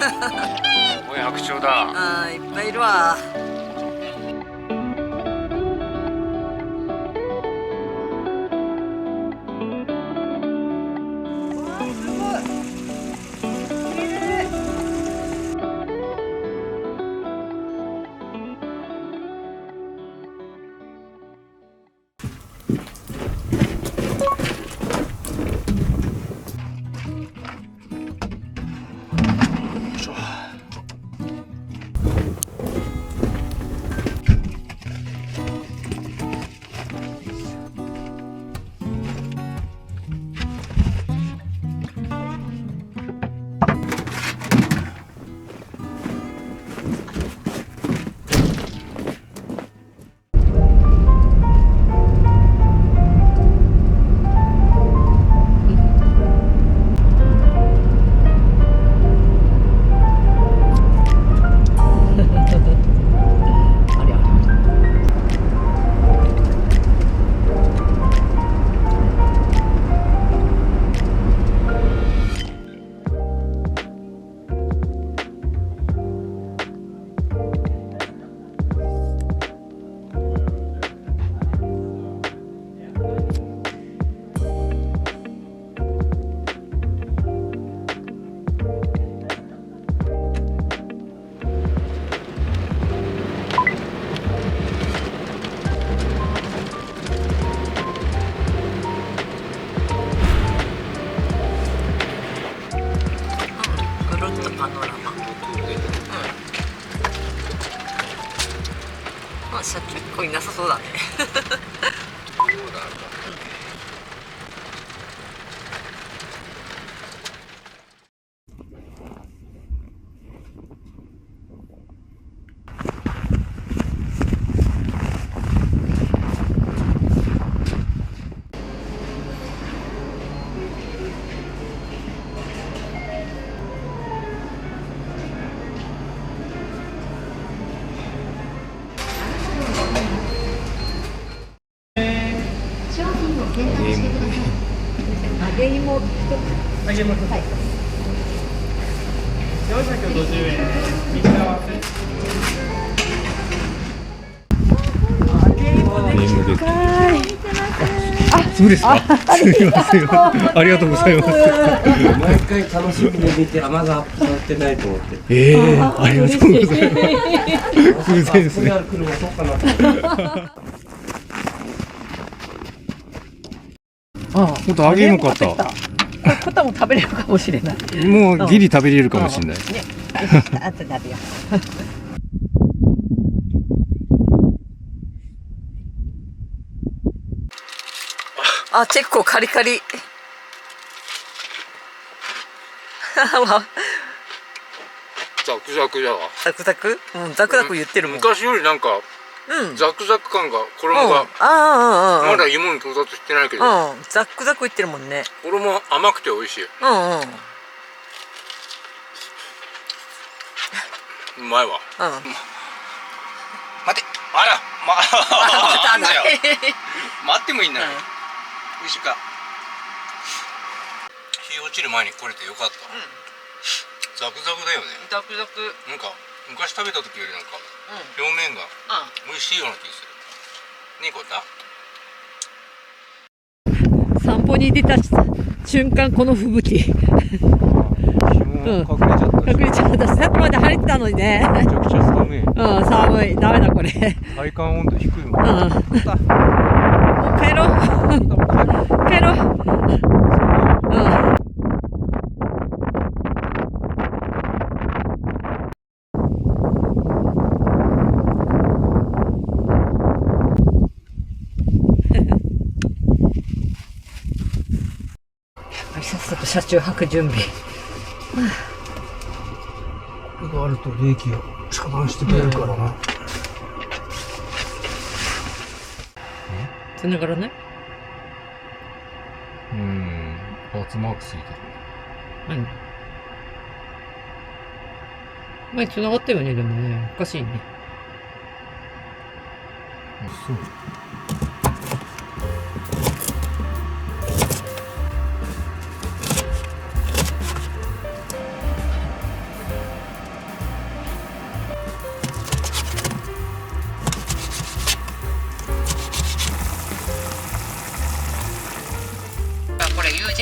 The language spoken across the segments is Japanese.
おい白鳥だ。あーいっぱいいるわ。ぐるっとパノラマ。まあ社長一個いなさそうだね。揚げ芋一つ。揚げ芋一つ。はい。450円。3つ合わせ。揚げ芋でかい。そうですか。すみません。ありがとうございます。毎回楽しみに見て、まだアップされてないと思って。ありがとうございます。偶然ですね。車そうかなと思って。本当揚げ芋買った。コタも食べれるかもしれない。もうギリ食べれるかもしれない。ね。あと食べよう。あ、結構カリカリ。ザクザクだわ。ザクザク？うん、ザクザク言ってるもん。昔よりなんかうん。ザクザク感が衣がまだ芋に到達してないけど、うん、ザクザク言ってるもんね。衣甘くて美味しい。うんうん。うまいわ。うん。待て、あら、またなんだよ。待ってもいいんだよ。美味しいか。日落ちる前に来れてよかった。ザクザクだよね。ザクザク。なんか昔食べた時よりなんか表面が美味しいような気がする。ねえ、こた。散歩に出た瞬間この吹雪。日も隠れちゃったし。隠れちゃった。さっきまで晴れてたのにね。めちゃくちゃ寒い。うん、寒い。ダメだこれ。体感温度低いもん。もう帰ろう。帰ろう。さっさと車中泊準備。これがあると冷気を遮断してくれるからな。繋がらない？バツマークついてる。何？前繋がったよね、でもね。おかしいね。そう。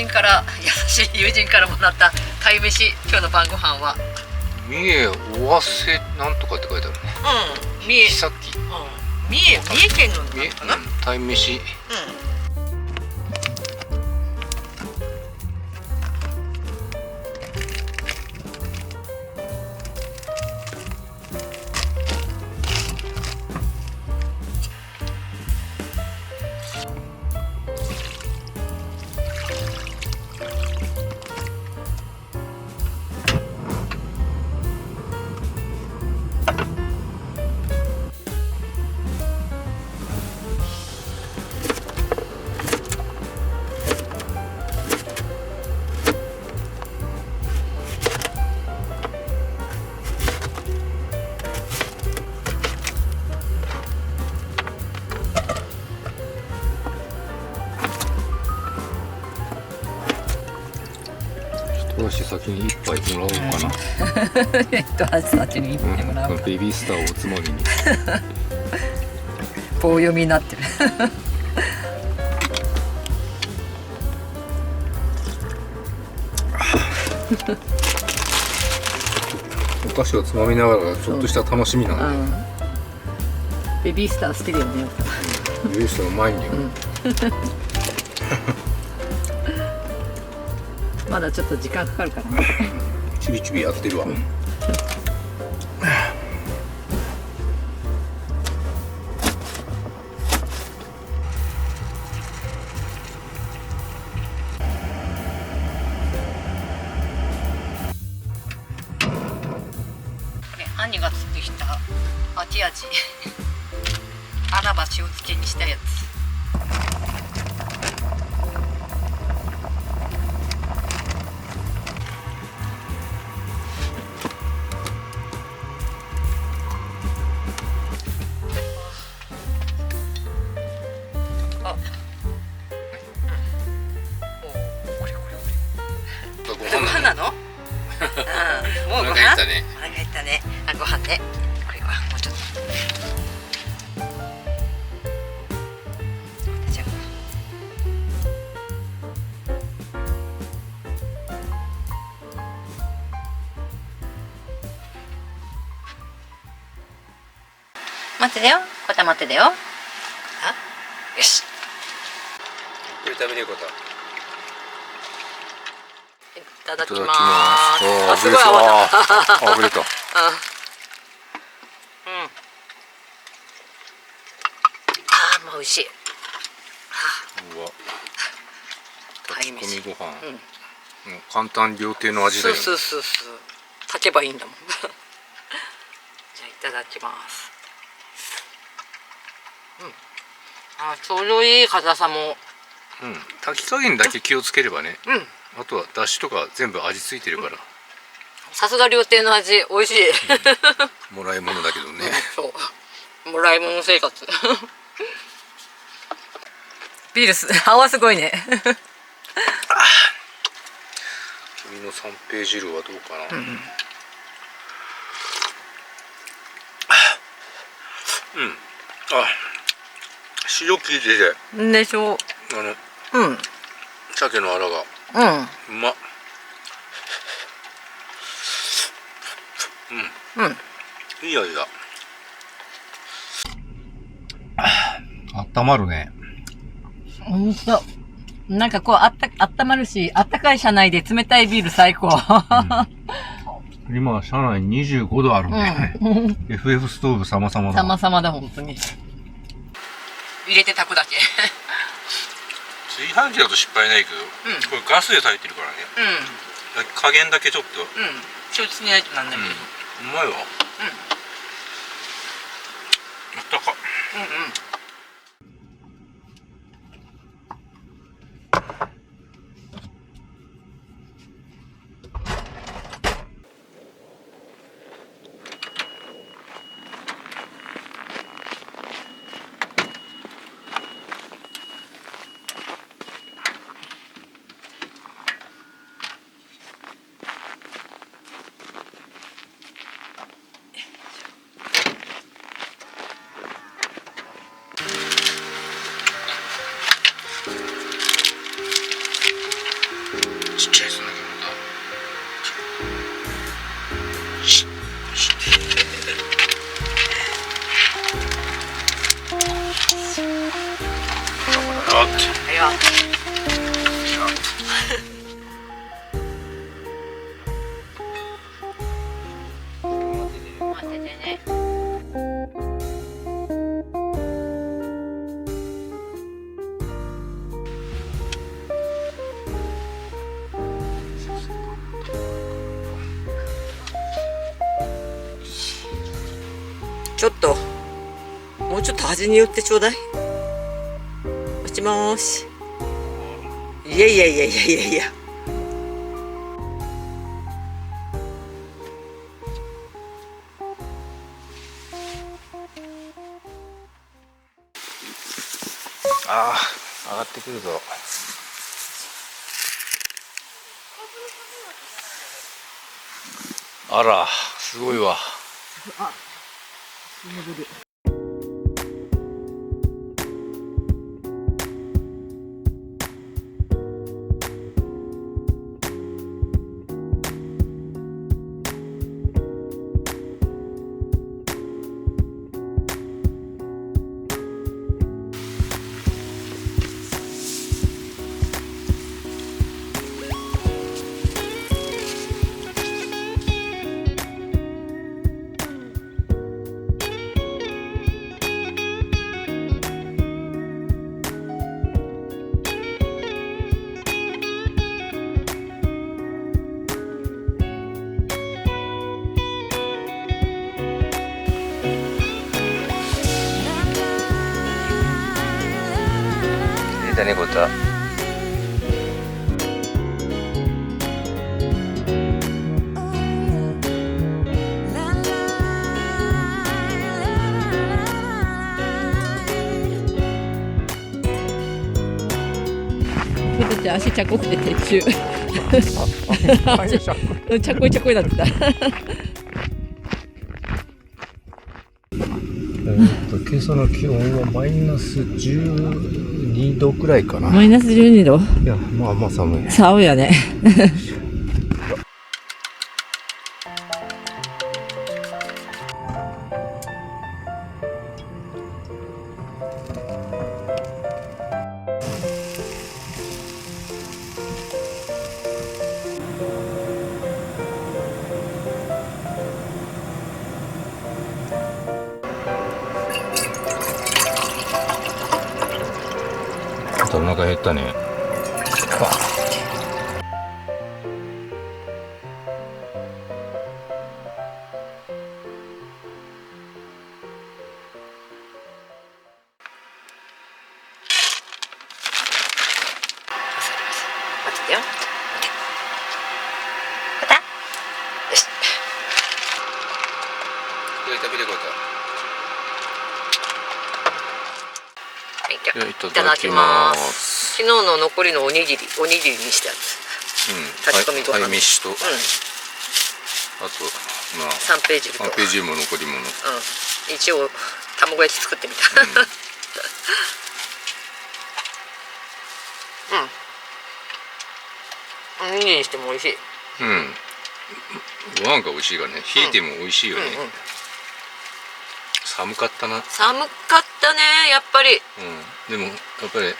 人から優しい友人からもらった鯛めし。今日の晩ご飯は三重尾鷲なんとかって書いてあるね。三重、さっき三重県のなのかな。鯛めし。一足先に一杯もらおうかな。一足先に行ってもらおうか。ベビースターをおつまみに。棒読みになってる。お菓子をつまみながらちょっとした楽しみなんだよ。ベビースター好きだよね。ベビースターうまいんだよ。まだちょっと時間かかるからね。ちびちびやってるわ。兄が釣ってきたアジアジ穴場塩漬けにしたやつ。あ、ご飯なの？もうご飯？お腹減ったね。お腹減ったね。あ、ご飯ね。これはもうちょっと。じゃあ。待ってだよ。こた待ってだよ。あ、よし。これ食べること。いただきます。あ、すごい泡だ。あぶれた。もう美味しい。うわ。炊き込みご飯。うん。簡単料亭の味だよね。そう。炊けばいいんだもん。じゃあいただきます。あ、ちょうどいい硬さも。炊き加減だけ気をつければね。あとはだしとか全部味付いてるから。さすが料亭の味、美味しい。もらい物だけどね。そう。もらい物生活。ビール泡すごいね。君の三平汁はどうかな。あ、塩効いてて。でしょ。鮭のあらが。うまっ。いい味だ。あったまるね。ほんと。なんかこうあったまるし、あったかい車内で冷たいビール最高。今車内25度あるね。FF ストーブ様々だ。様々だ本当に。入れて炊くだけ。炊飯器だと失敗ないけど、これガスで炊いてるからね。加減だけちょっと。気をつけないとなんだけど。うまいわ。あったか。よってはいよ。待っててね。ちょっともうちょっと端に寄ってちょうだい。もしもーし。いやいやいやいやいやいや。ああ、上がってくるぞ。あら、すごいわ。出たね、こた。ちゃん足ちゃこくて鉄柱。ちゃこいちゃこいなってた。今朝の気温はマイナス12度くらいかな。マイナス12度。いや、まあまあ寒い。寒いよね。お腹減ったね。待ってよ。また。よし。食べてこいただきます。昨日の残りのおにぎりにしたやつ。炊き込みご飯。鯛めしと、あとまあ三平汁と。三平汁も残り物。一応卵焼き作ってみた。おにぎりにしても美味しい。ご飯が美味しいからね。冷えても美味しいよね。寒かったな。寒かったね、やっぱり。でもやっぱり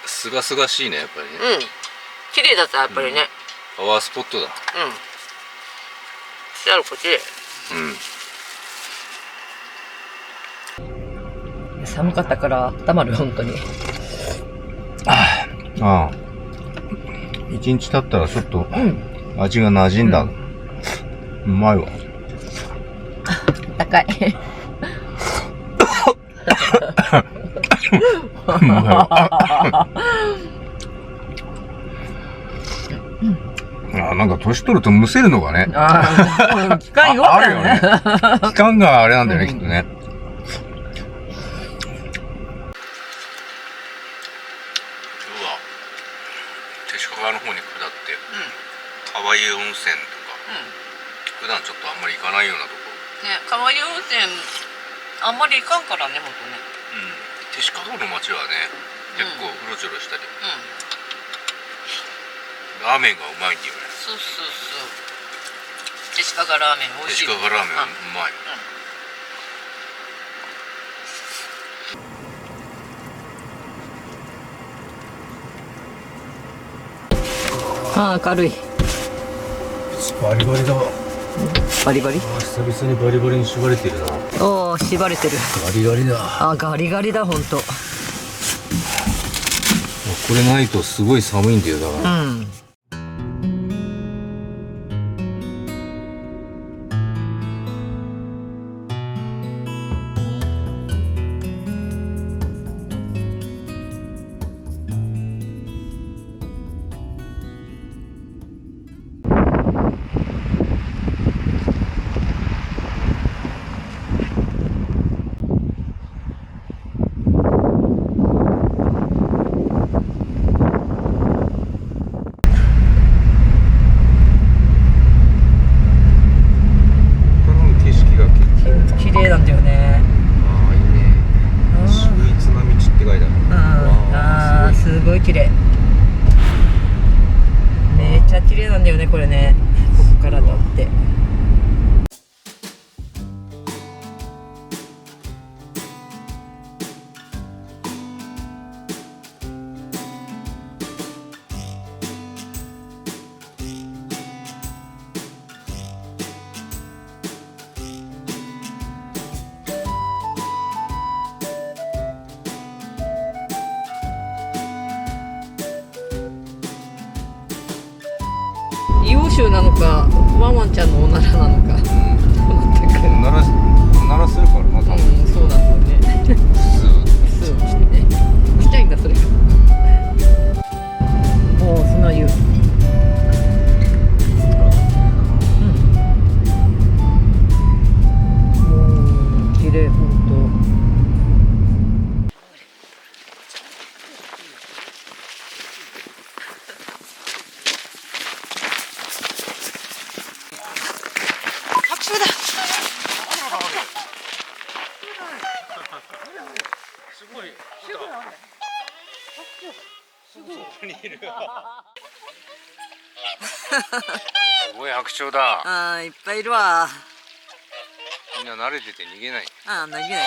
すがすがしいね、やっぱりね。綺麗だった、やっぱりね。パワースポットだ。してあるこっちで。寒かったから温まる、本当に。一日経ったらちょっと味が馴染んだ。うまいわ。高い。なんか年取るとむせるのがね。期間よあるよね。期間があれなんだよね、きっとね。今日は手鹿川の方に下って、川湯温泉とか、普段ちょっとあんまり行かないようなとこ。ね、川湯温泉あんまり行かんからね、ほんとね。手鹿川の町はね、結構うろちょろしたり、ラーメンがうまいんだよね。そう。手鹿川ラーメン美味しい。手鹿川ラーメンうまい。ああ、軽い。バリバリだ。バリバリ。久々にバリバリに縛れてるな。おお、縛れてる。ガリガリだ。あ、ガリガリだ、ほんと。これないとすごい寒いんだよ、だから。うん。綺麗なんだよね。ああ、いいね。秀逸な道って書いてある。ああ、すごい綺麗。めっちゃ綺麗なんだよね、これね。ここからだって。硫黄臭なのか、ワンワンちゃんのおならなのか。全鳴らせるからな、多く。分。そうなんだよね。スーしてね。ちっちゃいんだ、それが。おお、砂湯。綺麗、ほんと。すごい白鳥だ。ああ、いっぱいいるわ。みんな慣れてて逃げない。ああ、投げないね。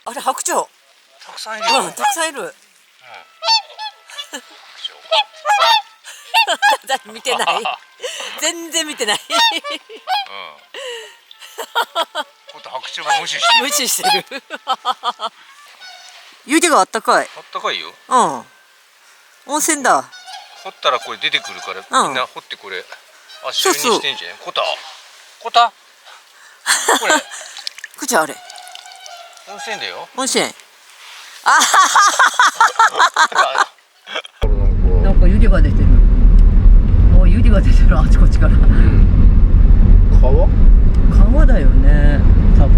あれ、白鳥。たくさんいるよ。うん、たくさんいる。見てない。全然見てない。こと白鳥が無視してる。無視してる。湯気があったかい。あったかいよ。うん。温泉だ。掘ったらこれ出てくるから、うんみんな掘ってこれ足湯にしてんじゃん。コタこれ口あれ。温泉だよ。温泉。なんか湯気が出てる。もう湯気が出てる、あちこちから。川だよね。多分。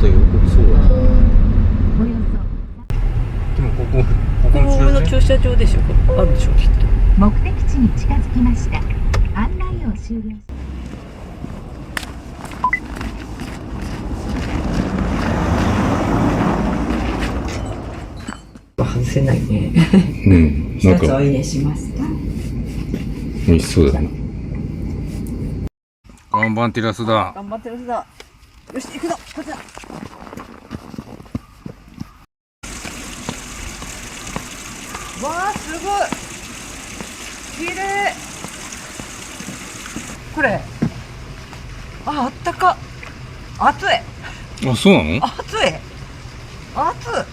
そうだ。でもここの駐車場でしょ。あるでしょ、きっと。目的地に近づきました。案内を終了。外せないね。うん。一つお入れしますか。美味しそうだね。頑張ってらすだ。頑張ってる人だ。よし、行くぞ。こっちだ。わあ、すごい。綺麗。これ。あったか。熱い。あ、そうなの？熱い。熱い。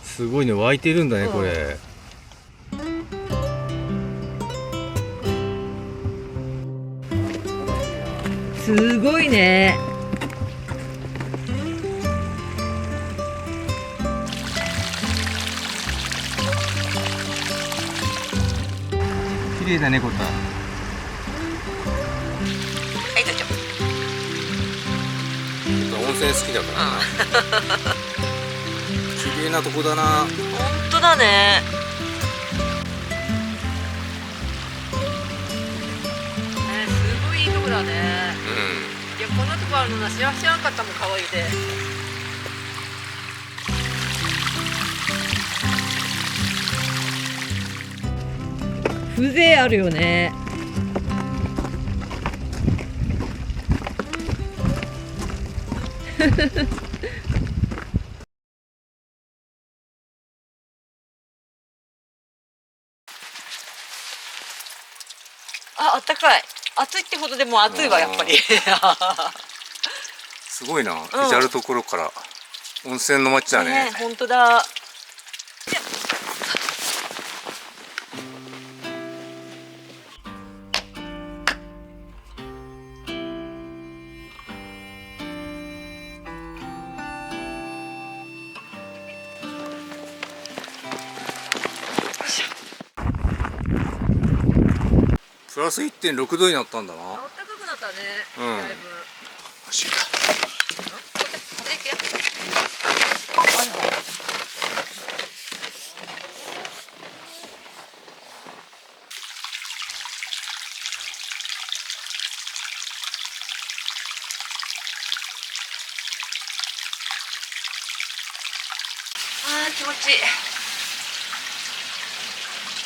すごいね、湧いてるんだね、これ。すごいね。綺麗だね、こた。はい、どうぞ。温泉好きだからな。綺麗なとこだな。本当だね。すごいいいとこだね。いや、こんなとこあるのな、知らんかったもん、川湯で。風情あるよね。あ、あったかい。暑いってほどでも暑いわ、やっぱり。すごいな、至る所から温泉の街だね。本当だ。プラス 1.6 度になったんだな。あったかくなったね。うんだいぶ。マジか。あー気持ちいい。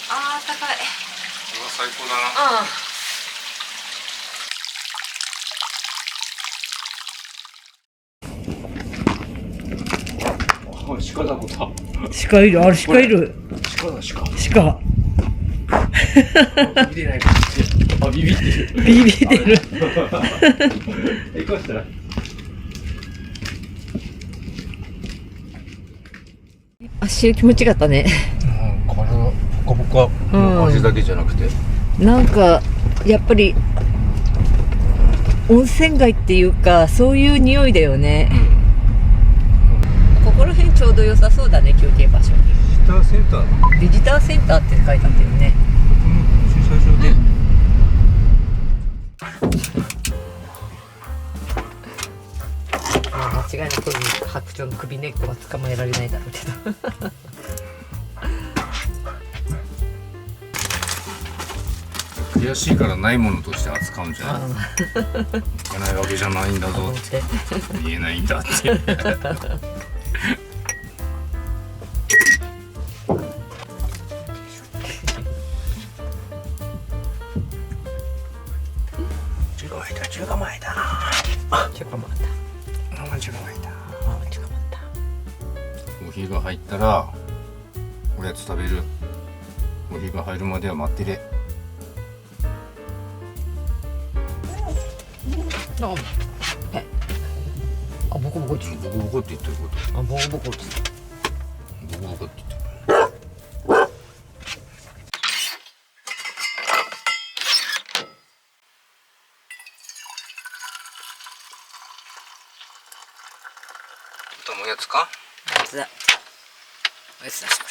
あーあったかい。これは最高だな。うん。鹿だこだ。鹿いる、あれ鹿いる。鹿だ鹿。鹿。ビビってないか。あ、ビビってる。ビビってる。行こうしたら。足気持ちよかったね。体ポカポカ。足だけじゃなくて。なんかやっぱり温泉街っていうかそういう匂いだよね。ここら辺ちょうど良さそうだね、休憩場所に。ビジターセンター。ビジターセンターって書いてあったよね。駐車場で。間違いなく白鳥の首根っこは捕まえられないだろうけど。悔しいからないものとして扱うんじゃない。いけないわけじゃないんだぞって言えないんだって。中華前だ。中華また。中華前だ。中華また。コーヒーが入ったらおやつ食べる。コーヒーが入るまでは待ってれ。あ、ボコボコってボコボコって言ってること。あ、ボコボコってボコボコって言ってる。おやつか？おやつだ。おやつだしこ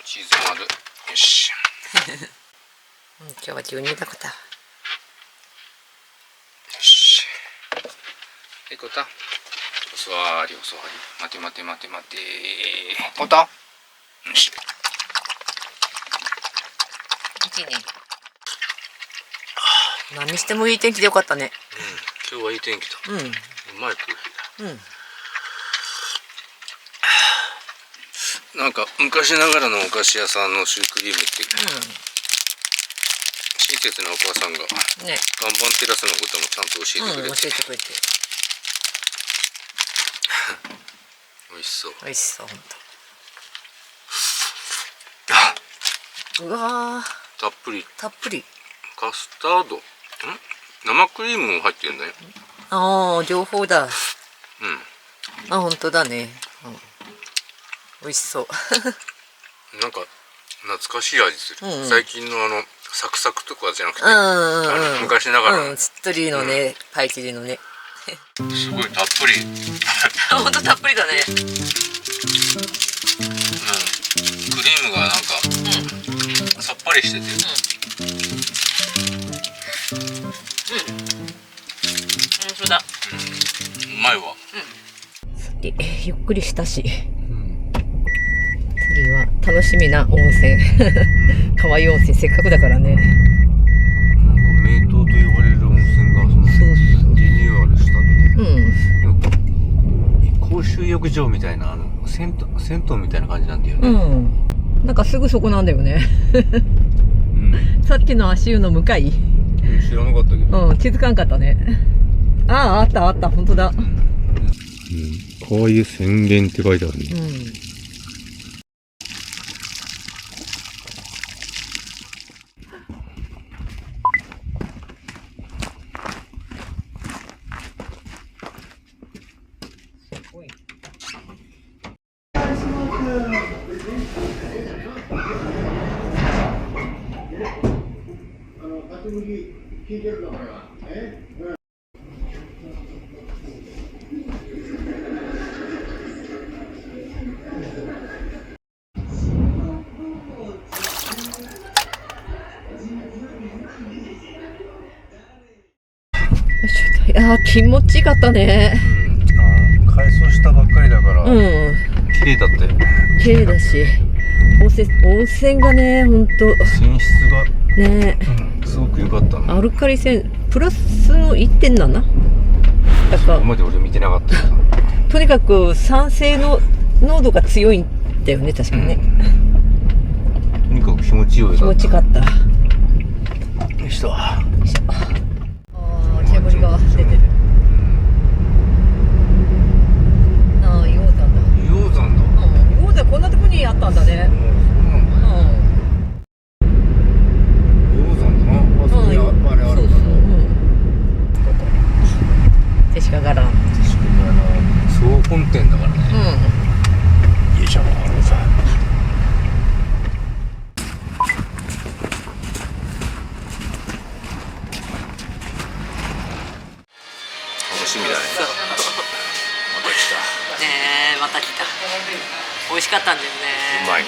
チーズもある。よし。れ。今日は12だこと。よし。はい、こた。お座り、お座り。待て待て待て待て。こた。よし。いいね。何してもいい天気でよかったね。今日はいい天気だ。うまいコーヒーだ。なんか昔ながらのお菓子屋さんのシュークリームって、親切なお母さんがね、看板テラスのこともちゃんと教えてくれて、教えてくれて美味しそう。美味しそう、ほんと。うわー、たっぷりたっぷり。カスタード、生クリームも入ってるんだよ。ああ、情報だ。あ、本当だね。美味しそう。なんか懐かしい味する。最近のサクサクとかじゃなくて、昔ながらの、しっとりのね、パイ生地のね。すごいたっぷり。本当たっぷりだね。クリームがなんか、さっぱりしてて、本当だ。うまいわ。ゆっくりしたし。次は楽しみな温泉。川湯温泉、せっかくだからね。なんか名湯と呼ばれる温泉がリニューアルしたみたい。公衆浴場みたいな銭湯みたいな感じなんだよね。なんかすぐそこなんだよね。さっきの足湯の向かい。知らなかったけど。気づかんかったね。ああ、あったあった、本当だ。こういう宣言って書いてあるね。うん。いやー、気持ちよかったね。改装したばっかりだから、うん。綺麗だったよ。綺麗だし、温泉がね、ほんと。泉質が、ね、すごく良かったの。アルカリ泉、プラスの 1.7？ だからここまで俺見てなかったよ。とにかく酸性の濃度が強いんだよね、確かにね。とにかく気持ちよい。気持ちよかった。よいしょ。ああ、煙が出てる。ああ、硫黄山だ。硫黄山だ。硫黄山こんなとこにあったんだね。硫黄山だな。あそこにあれあるから。手鹿がらん。総本店だからね。よいしょ。楽しみだね。また来た。ねえ、また来た。美味しかったんだよね。うまい。ラ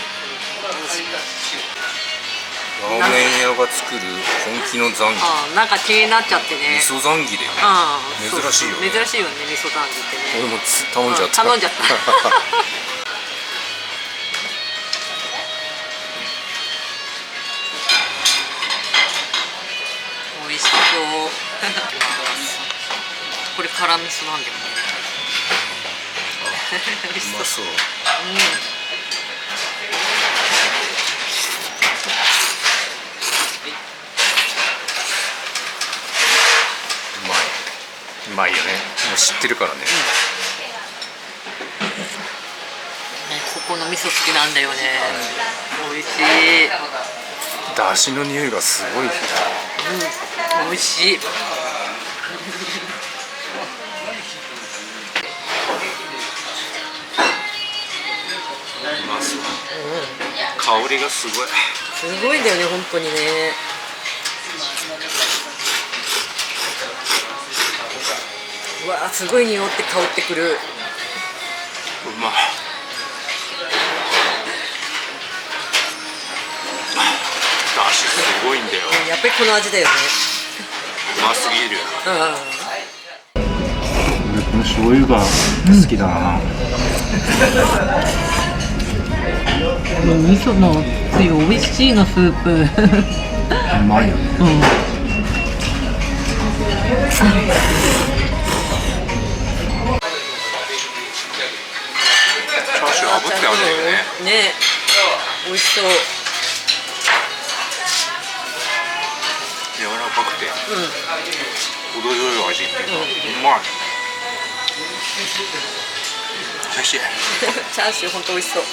ーメン屋が作る本気のザンギ。ああ、なんか気になっちゃってね。味噌ザンギで。ああ、珍しいよね。珍しいよね、味噌ザンギってね。俺も頼んじゃった。頼んじゃった。美味しそう。これ辛味噌なんだよね。美味しうまそう。うまいよね。もう知ってるからね。ここの味噌好きなんだよね。美味しい。だしの匂いがすごい。美味しい。香りがすごい。すごいんだよね、本当にね。うわー、すごい匂って香ってくる。うまい。だしすごいんだよ。やっぱりこの味だよね。うますぎる。うん。この醤油が好きだな。味噌のつゆ美味しいの、スープ。うまいよね。チャーシュー炙ってあるんだよね。ね、美味しそう。柔らかくて、程よい味っていうか、うまい。美味しい。チャーシュー本当美味しそう。こ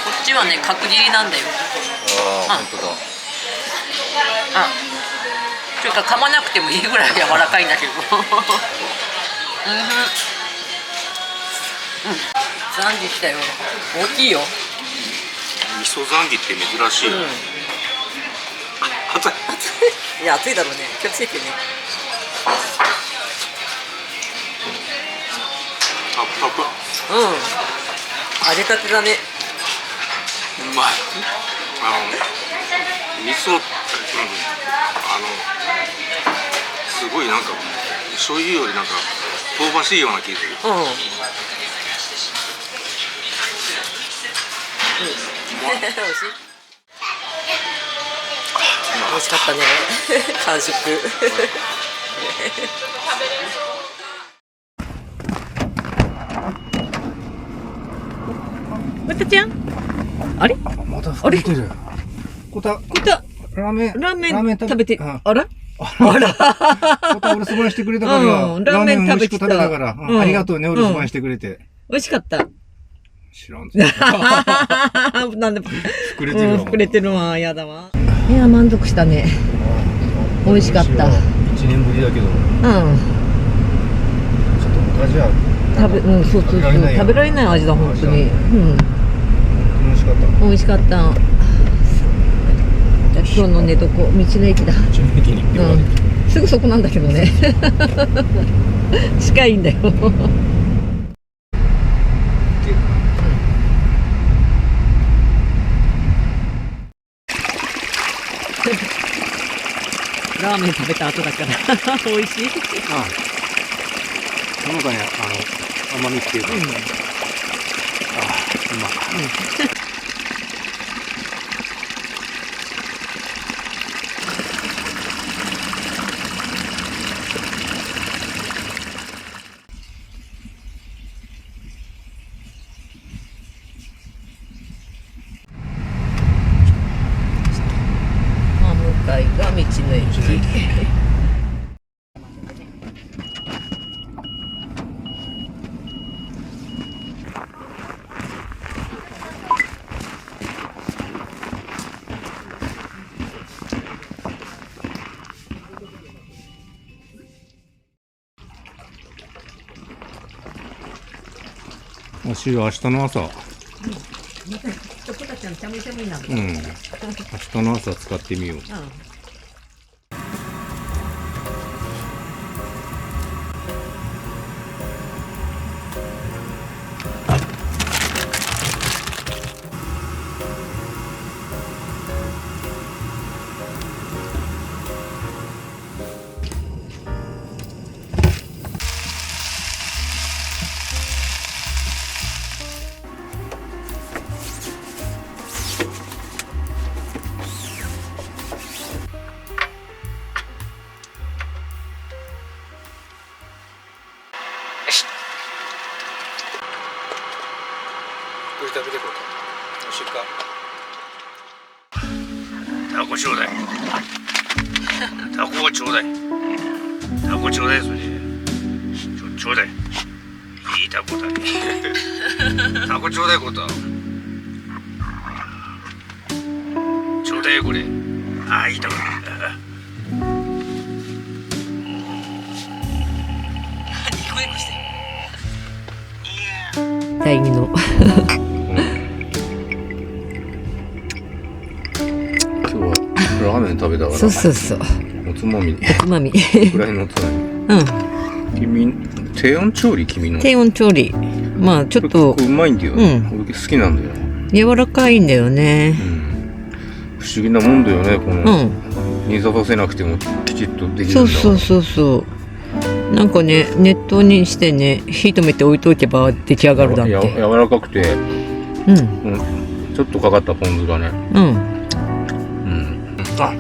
っちはね、角切りなんだよ。ああ、本当だ。というか噛まなくてもいいぐらい柔らかいんだけど。ザンギ来たよ。大きいよ。味噌ザンギって珍しいよ。熱い。いや、熱いだろうね。気をつけてね。タプタプ。揚げたてだね。うまい。味噌、すごいなんか醤油よりなんか香ばしいような気がする。美味しい。美味しかったね。完食。またちゃん。あれ？また吹いてる。こた。ラーメン、ラーメン食べて、ああらお留守番してくれたから、うんラーメン美味しく食べたから、うんありがとうね、お留守番してくれて。美味しかった。知らんぞ。なんで、膨れてるわ。膨れてるわ、やだわ。いや、満足したね。美味しかった。 1年ぶりだけど、ちょっうん。と味はそうそうそう。食べられない味だ、本当に。うん。美味しかった。美味しかった。今日の寝床、道の駅だ。道の駅に行ってもらってうん。すぐそこなんだけどね。近いんだよ。ラーメン食べた後だから美味しい。ああ、ほのかに甘みっていうか、ああ、うまい。向かいが道の駅。足は明日の朝、またチョコタちゃんちゃむちゃむになる。明日の朝使ってみよう。これ食べてこう。美味しいか。タコちょうだい。タコちょうだい。タコちょうだい、それ。ちょうだい。いいタコだね。タコちょうだいこと。ちょうだいよ、これ。ああ、いいタコだ。ニコニコして。第二の。今日はラーメン食べたから、そうそうそう。おつまみに、つまみ。フライのおつまみ。うん。低温調理君の。低温調理。まあちょっとうまいんだよ。うん俺好きなんだよ。柔らかいんだよね。不思議なもんだよね、こうの。ん。煮立たせなくてもきちっとできるんだそうそうそうそう。なんかね、熱湯にしてね、火止めて置いとけば出来上がるなんて。柔らかくて、うん。ちょっとかかったポン酢がね。うん。あ、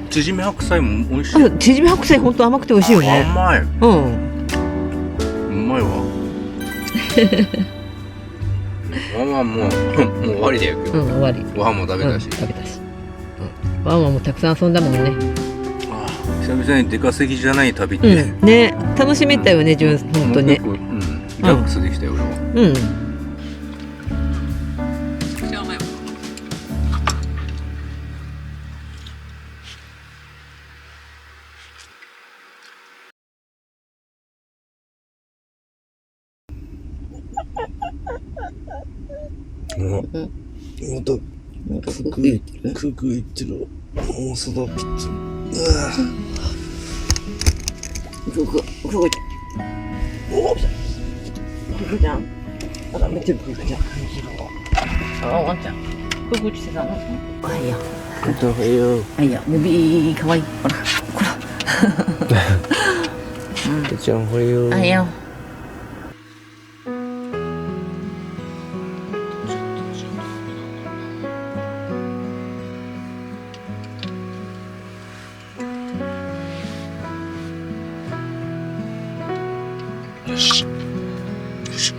縮め白菜も美味しい。あ、縮み白菜ほんと甘くて美味しいよね。甘い。うん。うまいわ。ワンワンもう終わりだよ今日。終わり。ご飯も食べたし。食べたし。ワンワンもたくさん遊んだもんね。久々に出稼ぎじゃない旅って。ね、楽しめたよね、ほんとね。リラックスできたよ俺は。うん。またククいってる。大須田ピッツァ。ふぐちゃん。ふぐちゃん。あら、めっちゃふぐちゃん。あ、ワンちゃん。ふぐしてたの。あ、いや。おはよう。あ、いや、もびー、かわいい。ほら、ほら。てちゃんおはよう。あ、いや。よし。よし。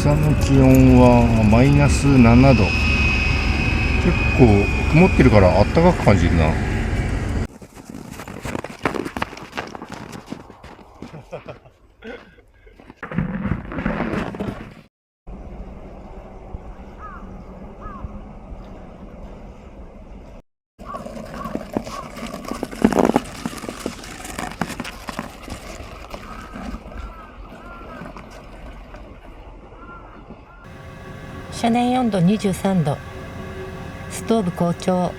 朝の気温はマイナス7度。結構曇ってるからあったかく感じるな。車内温度23度、ストーブ好調。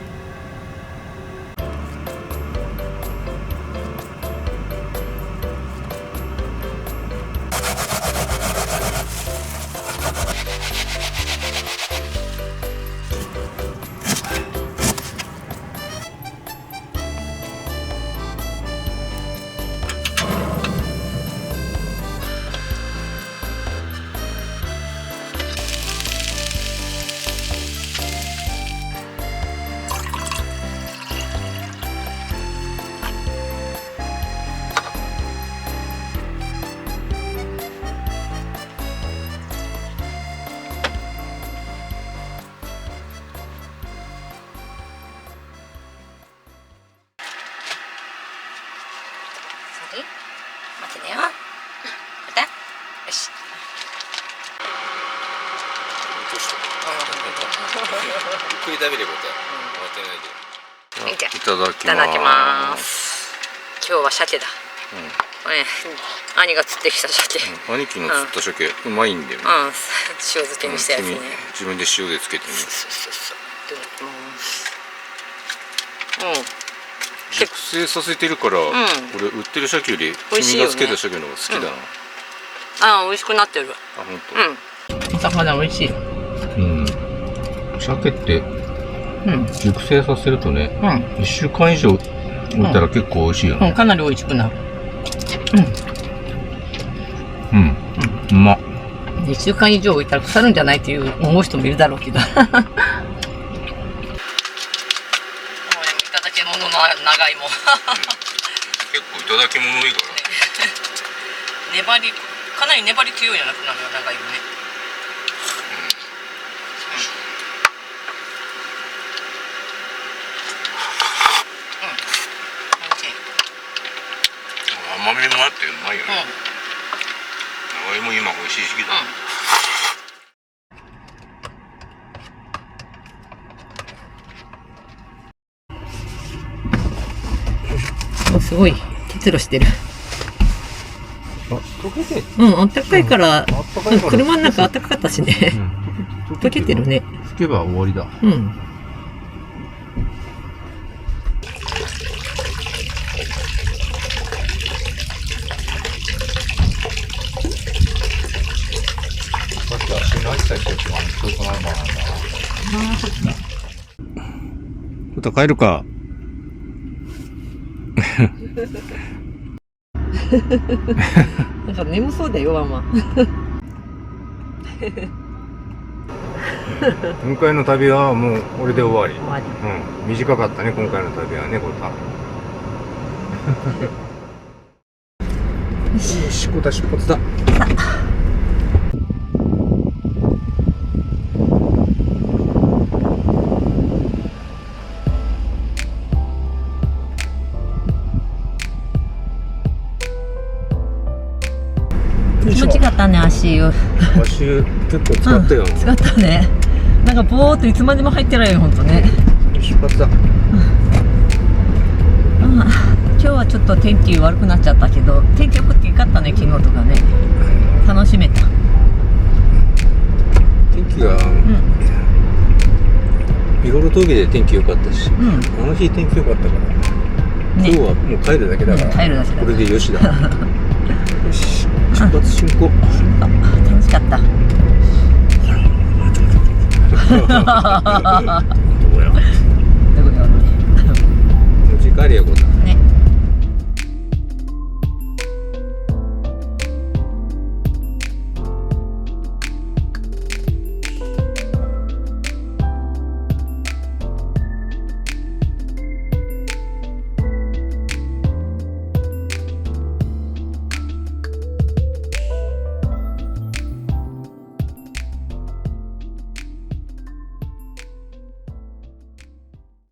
待ってねよ。またよし。ゆっくり食べることは慌てないで。いただきます。今日は鮭だ。兄が釣ってきた鮭。兄貴の釣った鮭、うまいんだよね。塩漬けにしたやつね。自分で塩でつけてね。そう。いただきます。熟成させてるから、俺売ってる鮭より君がつけた鮭の方が好きだな。美味しくなってる。本当。魚美味しい。鮭って熟成させるとね、1週間以上置いたら結構美味しいよね。かなり美味しくなる。うまっ。1週間以上置いたら腐るんじゃないって思う人もいるだろうけど。いただき物の長芋。結構いただき物いいから。かなり粘り強いじゃなくなるよ、長芋ね。甘みもあってうまいよね。長芋今美味しい時期だ。すごい結露してる。溶けて。あったかいから、車の中あったかかったしね。溶けてるね。拭けば終わりだ。また帰るか。なんか眠そうだよ、ママ。今回の旅はもうこれで終わり。終わり。短かったね、今回の旅はね、これた。よし、こた出発だ。気持ちかったね、足湯。足湯結構使ったよ。使ったね。なんかぼーっといつまでも入ってないよ、ほんとね。出発だ。今日はちょっと天気悪くなっちゃったけど、天気良くてよかったね、昨日とかね。楽しめた。天気が、見頃峠で天気良かったし、あの日天気良かったから、今日はもう帰るだけだから、帰るだけだ。これでよしだ。よし、出発進行。楽しかった。どこや。どこやって。持ち帰りやこた。